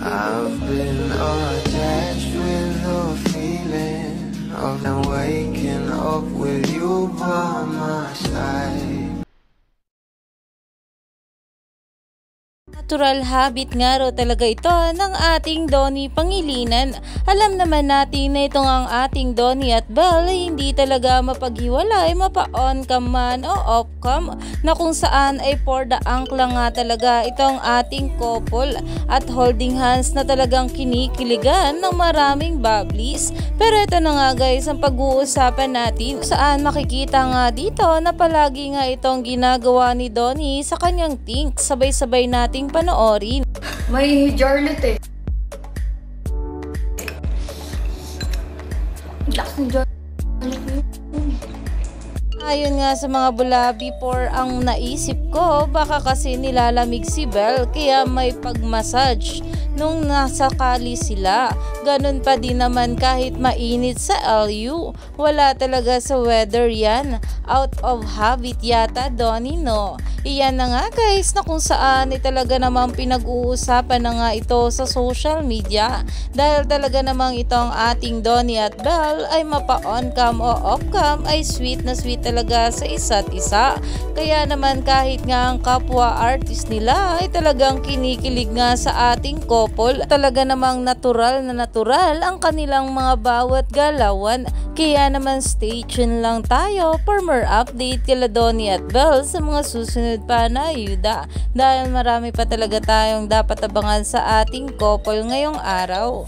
I've been attached with the feeling of waking up with you by my side. Natural habit nga raw talaga ito ng ating Donnie Pangilinan. Alam naman natin na itong ang ating Donnie at Belle ay hindi talaga mapaghiwalay, mapa-on cam man o off cam, na kung saan ay for the angkla nga talaga itong ating couple at holding hands na talagang kinikiligan ng maraming bubblies. Pero ito na nga guys ang pag-uusapan natin, saan makikita nga dito na palagi nga itong ginagawa ni Donnie sa kanyang think. Sabay-sabay nating panoorin. May Jarlet eh. Lakas ni Jarlet. Ayon nga sa mga bulabi por ang naisip ko, baka kasi nilalamig si Belle kaya may pag-massage nung nasa Cali sila. Ganun pa din naman kahit mainit sa LU. Wala talaga sa weather yan. Out of habit yata Donnie, no? Iyan na nga guys na kung saan talaga namang pinag-uusapan na nga ito sa social media, dahil talaga namang itong ating Donnie at Belle ay mapa-on cam o off cam ay sweet na sweet talaga sa isa't isa. Kaya naman kahit nga ang kapwa artist nila ay talagang kinikilig nga sa ating couple. Talaga namang natural na natural ang kanilang mga bawat galawan. Kaya naman stay tuned lang tayo for more update kila Donnie at Belle sa mga susunod pa na ayuda, dahil marami pa talaga tayong dapat abangan sa ating couple ngayong araw.